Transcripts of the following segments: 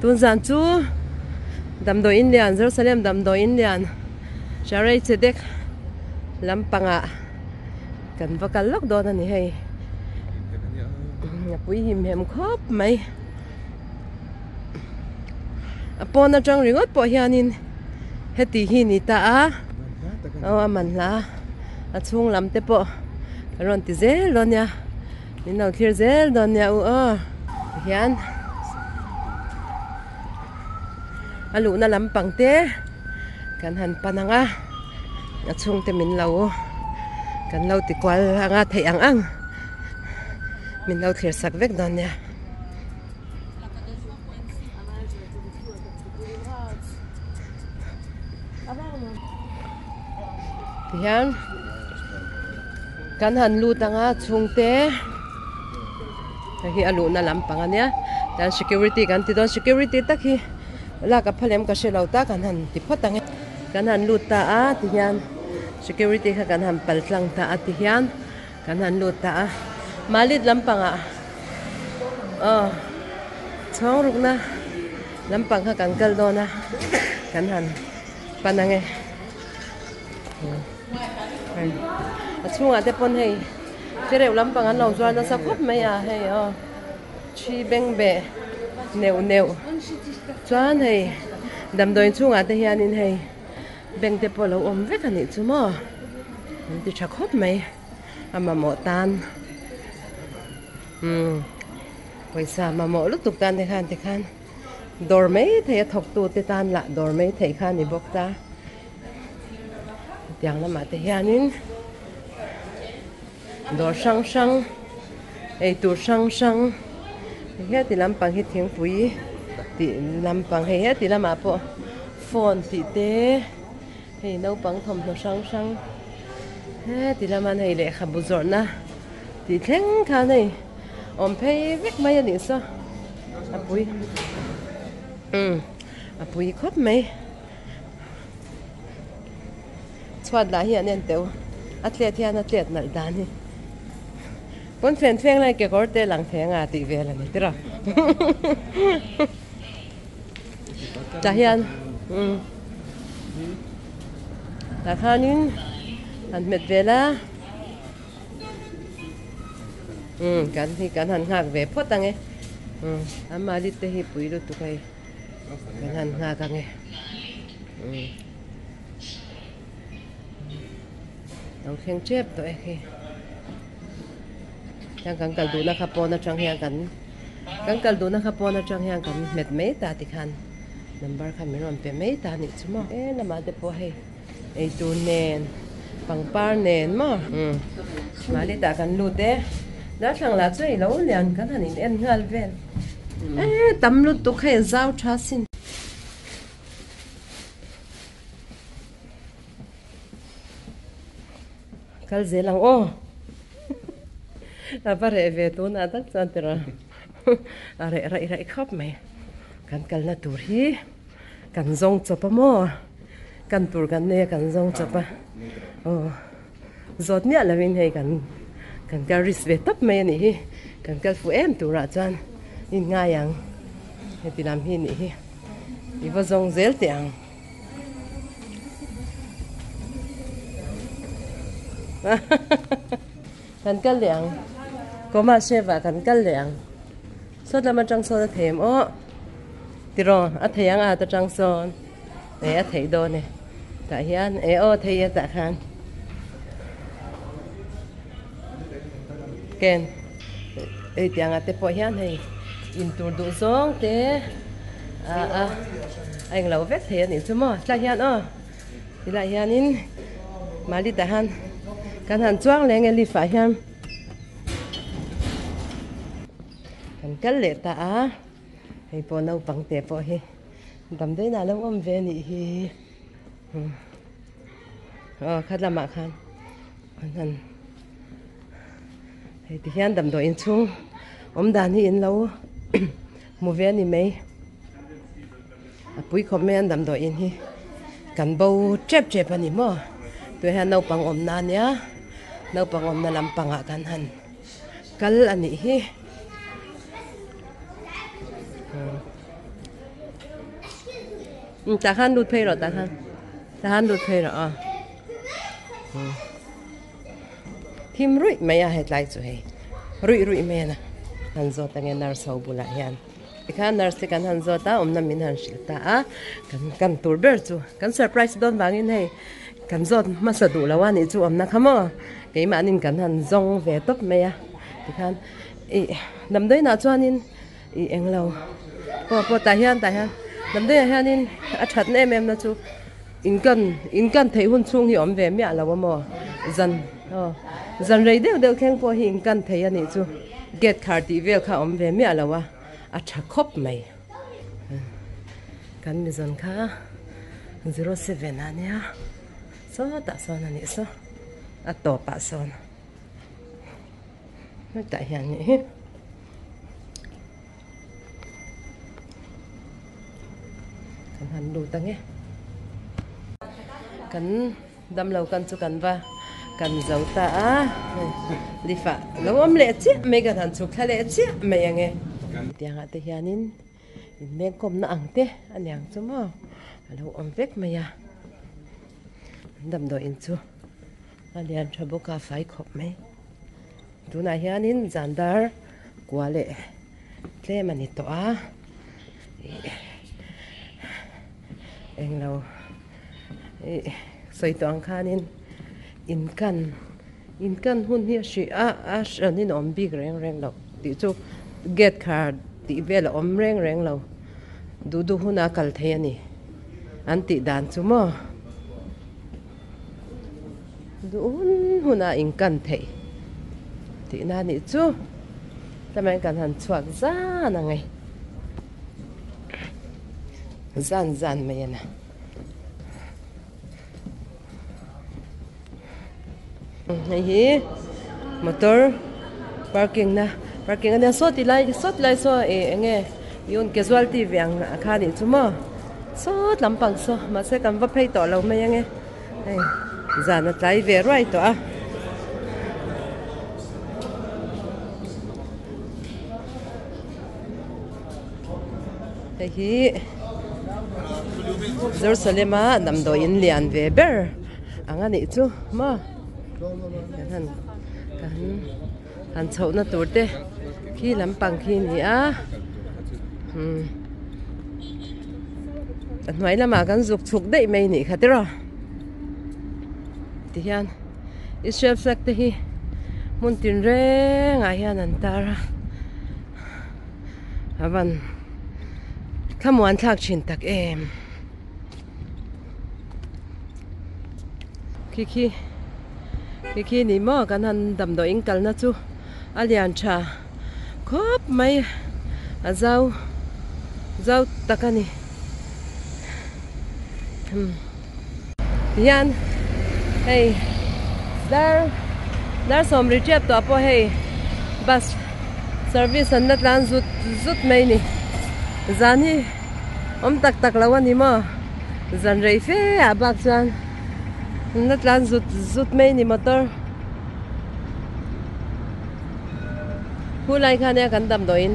tuần gian chú đầm đồi Indian Jerusalem đầm đồi Indian Shaarei Tzedek Lampanga cần vào cả lốc đó này hay bụi hiểm hiểm khóc mày pona trong ringot po hianin heti hini ta man la chung lam te po ron ti zel don ya ni no clear zel don ya hian alu na lampang te kan han pananga chung te min lo kan lo ti kwal anga thei ang min lo clear sak vek don ya hian kan han lu tanga chung te hi alu na lampang ania dan security kan ti don security tak hi la ka phalem ka shelo ta kan han ti photang kan han lu ta a ti hian security kha kan han paltlang ta a ti hian kan han lu ta a malit lampanga chong rukna lampang kha kan kal do na kan han panange chung ate pon hei chereu lampang an lo zwan na sa khop mai a hei chi beng be neu chuan hei damdoi chung ate hianin hei beng te polo om vek ani chumo ti tha khop mai ama mo tan paisa ma mo luk tuk tan te khan dor mai thei thok tu te tan la dor mai thei khan ni bok ta tiang lama te hianin dor sang ei tur sang he ti lampang hi thing pui ti lampang he ti lama po phone ti te hei no pang thom no sang he ti lama nei le kha buzor na ti thleng kha nei om phei vek mai ani so apui khop mai chhuat la hi anen teu atlet hian atlet nal dan hi pon fen lai ke korte lang thenga ti vel ani tira ta hian ta khanin an met vela kan han ngak ve photange amali te hi puiru tu kai kan han ngak ange ang khen chep to khi yang kan kal du na khapona chang hian kan kal du na khapona chang hian kan met me ta ti khan number khan mi ron pe me ta ni chumo lama de po hei ei tu nen pangpar nen mo mali ta kan lu te da thang la chei lo lian kan han in en ngal vel tam lu tu khe zau tha sin kal zelang apare ve tu na tak chantera are ra khop mai kan kal na tur hi kan zong chopa mo kan tur kan ne kan zong chopa zot nya lawin hei kan kal ris ve top mai ni hi kan kal fu em tura chan in nga yang heti lam hi ni hi iwa zong zel tiang kan kal liang koma seva kan kal liang so lama chang so them tiro a theyang a ta chang son a thei do ne ta hian thei ta khan ken tiang a te po hian hei in tur du zong te anh lâu vét thei ani chumo tla hian ti la hianin mali ta han kan han chuang leng eli fa hiam kan kal le ta hei po no pang te po hi dam de na lo om ve ni hi khalama khan han hei ti hian dam do in chung om dan hi in lo mu ve ni mai apui khom me an dam do in hi kan bo chep ani mo tu han no pang om na nya no pang om na lampanga kan han kal ani hi ta khan lụt phê rồi ta khan lụt phê rồi Thim rụi mày à hết lại rồi rụi mày nè han zo ta nghe nar sau bula hian ikhan nar se kan han zo ta na min han shil ta kan tur ber chu kan surprise don wangin hei kan zo ma sa du lawan ni chu na khamo ke ma nin kan han zong ve top mày à ikhan nam doi na chuanin englo po ta hian nam doi hian in a that ne mem na chu in kan thei hun chung hi om ve mi ala wa mo zan rei deu kheng po hi in kan thei ani chu get card ti vel kha om ve mi ala wa a tha khop mai kan mi zon kha 07 ania so ta son ani so a to pa son nó tại hiện nhỉ kan han du ta nghe kan dam lâu kan chu kan va kan zau ta li fa lo om le chi me ga han chu khale chi me yange tiang ate hianin me kom na ang te anyang chu mo lo om vek me ya dam do in chu alian thabo ka fai khop me tu na hianin zandar kwale tle mani to a englo soi to ang khanin in kan hun hi shi a shanin om big reng lo ti chu get card ti vel om reng lo du huna kal the ani anti dan chu mo du huna in kan the ti na ni chu tamai kan han chuak za na ngai zan me na hi motor parking na so enge yun casualty viang khani chuma so lampang so ma se kan va phei to lo me nge ai zan na tai ve right to a hi Jerusalem nam do in lian ve ber anga ni chu ma han chau na tur te khi lampang khi ni a nói lama kan zuk chuk dei mai ni khatira ti hian Israel flag te hi mun tin re nga hian an tara avan khamuan thak chin tak em khi ni mo kan han dam do in kal na chu alian tha khop mai a zau takani yan hey dar som reject to apo hey bus service an natlan zut mai ni zani om tak lawan ni mo zan rei fe abak chan natlan zut mai ni motor hulai khane kan dam do in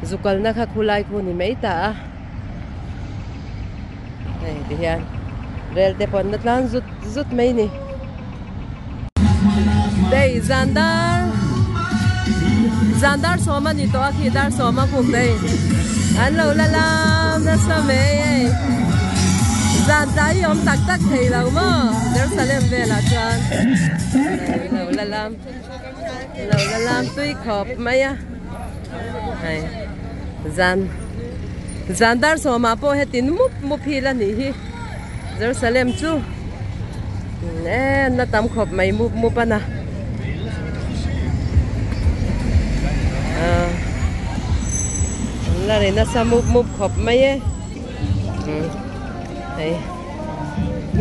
zukal na kha khulai ko ni mai ta ai ti hian rel te pon natlan zut mai ni dei zandar soma ni to akhi dar soma phum dei an lo la lam na sa me zan dai om tak thei lo mo Jerusalem ve la chan lo la lam tui khop maya ai zandar soma po hetin mup hi la ni hi Jerusalem chu na tam khop mai mup ana la re na sa mup khop mai ai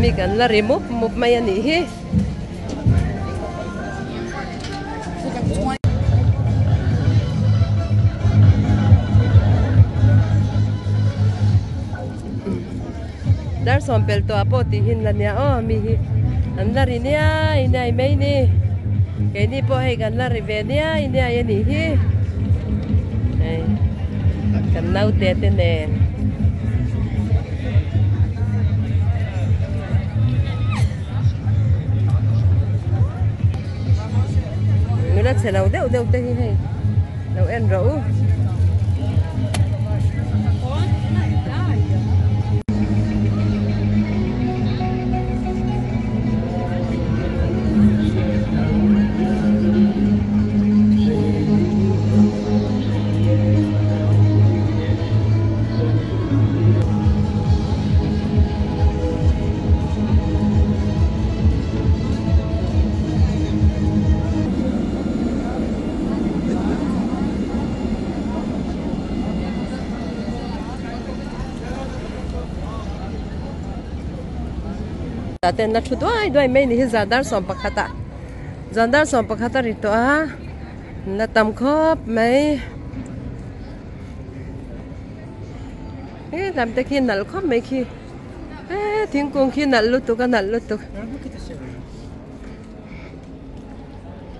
mi kan la re mup mai ani hi dar som pel to apo ti hin la nia o mi hi an la ri nia inai mai ni ke ni po he kan la ri ve nia inai ani hi ai Kan nau te te ne. Người ta sẽ nấu đeo đeo te hi hay. Nấu ăn rau. Tên là chút đôi mấy này Zandar som pakata Zandar som pakata rito là tầm khớp mấy làm tới khi nở khớp mấy khi thiên cung khi nở lút tục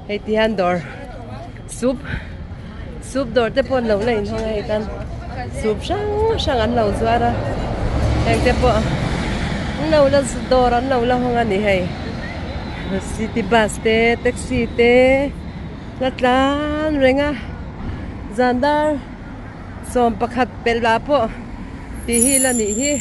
hay tiền đor soup đor te pon lâu lên không hay tan soup sang ăn lâu rồi đó hay te pon lâu là đor ăn lâu là không ăn gì hay city bus te taxi te lát lan renga Zandar som pakhat pel la po ti hi la ni hi